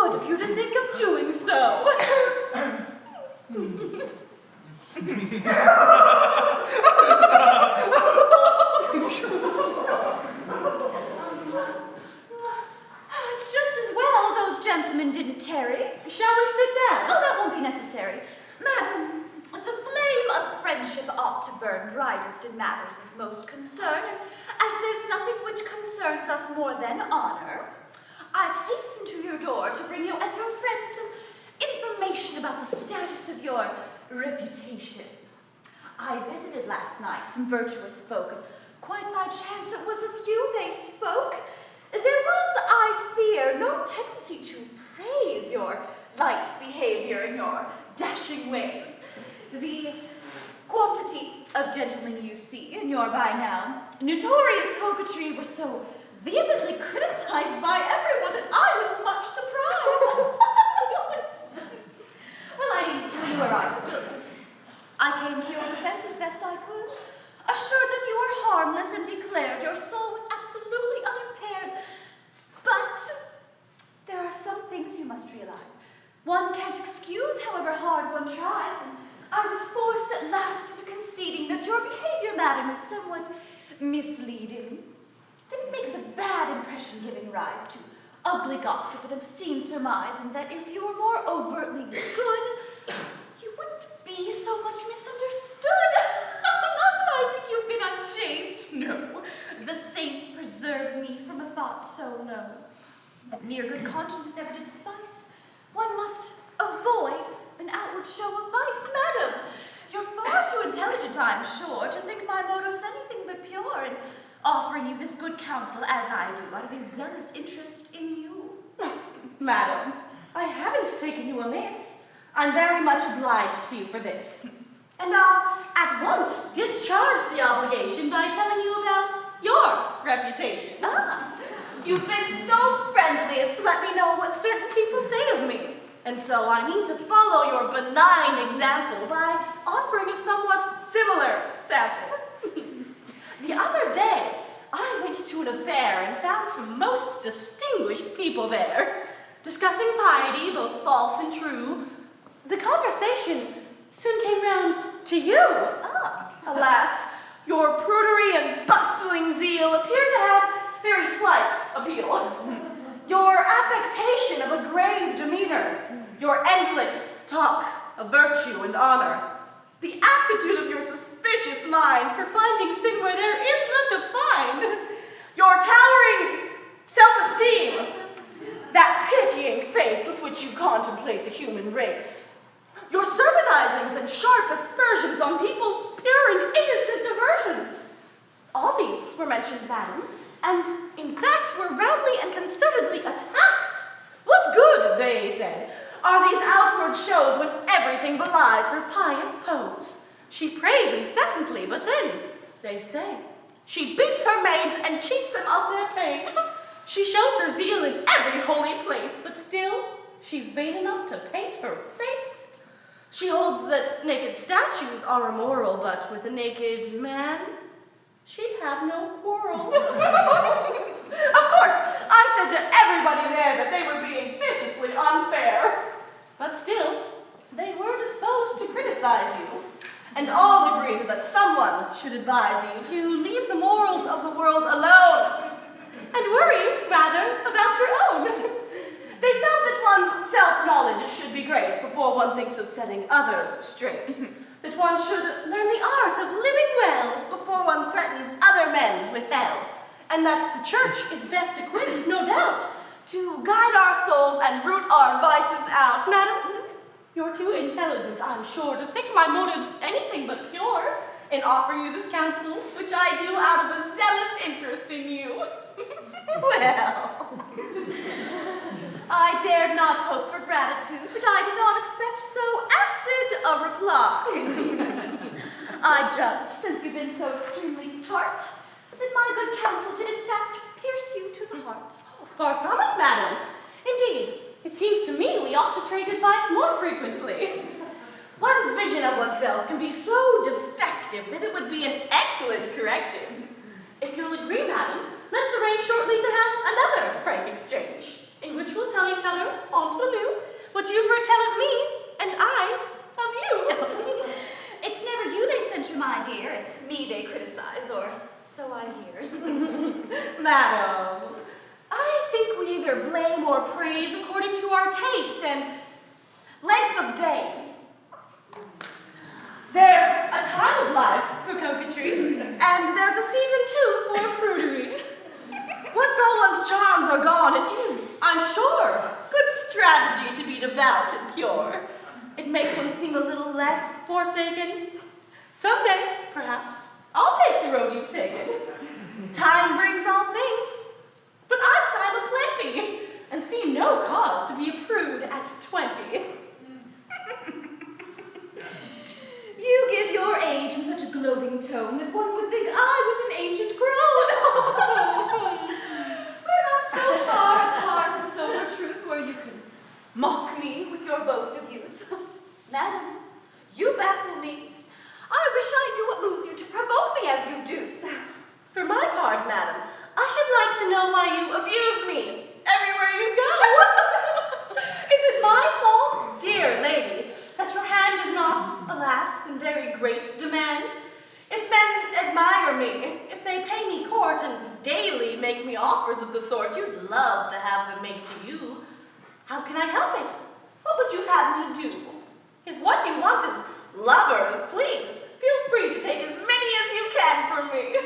good of you to think of doing so. It's just as well those gentlemen didn't tarry. Shall we sit down? Oh, that won't be necessary. Madam, the flame of friendship ought to burn brightest in matters of most concern, and as there's nothing which concerns us more than honor, I've hastened to your door to bring you as your friend some information about the status of your reputation. I visited last night some virtuous folk, and quite by chance it was of you they spoke. There was, I fear, no tendency to praise your light behavior and your dashing ways. The quantity of gentlemen you see in your by now notorious coquetry were so vehemently criticized by everyone that I was much surprised. Well, I didn't tell you where I stood. I came to your defense as best I could, assured them you were harmless and declared your soul was absolutely unimpaired. But there are some things you must realize. One can't excuse however hard one tries, and I was forced at last into conceding that your behavior, madam, is somewhat misleading. That it makes a bad impression, giving rise to ugly gossip and obscene surmise, and that if you were more overtly good, you wouldn't be so much misunderstood. Not that I think you've been unchaste, no. The saints preserve me from a thought so low. But mere good conscience never did suffice. One must avoid an outward show of vice. Madam, you're far too intelligent, I'm sure, to think my motives anything but pure in offering you this good counsel as I do, out of a zealous interest in you. Madam, I haven't taken you amiss. I'm very much obliged to you for this. And I'll at once discharge the obligation by telling you about your reputation. Ah. You've been so friendly as to let me know what certain people say of me. And so I mean to follow your benign example by offering a somewhat similar sample. The other day, I went to an affair and found some most distinguished people there, discussing piety, both false and true. The conversation soon came round to you. Ah. Alas, your prudery and bustling zeal appear to have very slight appeal. Your affectation of a grave demeanor, your endless talk of virtue and honor, the aptitude of your suspicious mind for finding sin where there is none to find, your towering self-esteem, that pitying face with which you contemplate the human race, your sermonizings and sharp aspersions on people's pure and innocent diversions. All these were mentioned, madam, and in fact were roundly and concertedly attacked. What good, they said, are these outward shows when everything belies her pious pose? She prays incessantly, but then, they say, she beats her maids and cheats them of their pay. She shows her zeal in every holy place, but still she's vain enough to paint her face. She holds that naked statues are immoral, but with a naked man, she'd have no quarrel. Of course, I said to everybody there that they were being viciously unfair. But still, they were disposed to criticize you, and all agreed that someone should advise you to leave the morals of the world alone, and worry, rather, about your own. They felt that one's self-knowledge should be great before one thinks of setting others straight, that one should learn the art of living well before one threatens other men with hell, and that the church is best equipped, no doubt, to guide our souls and root our vices out. Madam, you're too intelligent, I'm sure, to think my motives anything but pure in offering you this counsel, which I do out of a zealous interest in you. Well, I dared not hope for gratitude, but I did not expect so acid a reply. I judge, since you've been so extremely tart, that my good counsel did in fact pierce you to the heart. Oh, far from it, madam. Indeed, it seems to me we ought to trade advice more frequently. One's vision of oneself can be so defective that it would be an excellent corrective. If you'll agree, madam, let's arrange shortly to have another frank exchange. in which we'll tell each other, entre nous, what you tell of me, and I of you. It's never you they censure, my dear. It's me they criticize, or so I hear. Madam, I think we either blame or praise according to our taste and length of days. There's a time of life for coquetry, and there's a season too for prudery. Once all one's charms are gone, it is, I'm sure, good strategy to be devout and pure. It makes one seem a little less forsaken. Someday, perhaps, I'll take the road you've taken. Time brings all things, but I've time aplenty, and see no cause to be a prude at 20. You give your age in such a gloating tone that one would think I was an ancient crone. We're not so far apart in sober truth where you can mock me with your boast of youth. Madam, you baffle me. I wish I knew what moves you to provoke me as you do. For my part, madam, I should like to know why you abuse me everywhere you go. Is it my fault, dear lady, that your hand is not, alas, in very great demand? If men admire me, if they pay me court and daily make me offers of the sort you'd love to have them make to you, how can I help it? What would you have me do? If what you want is lovers, please, feel free to take as many as you can from me.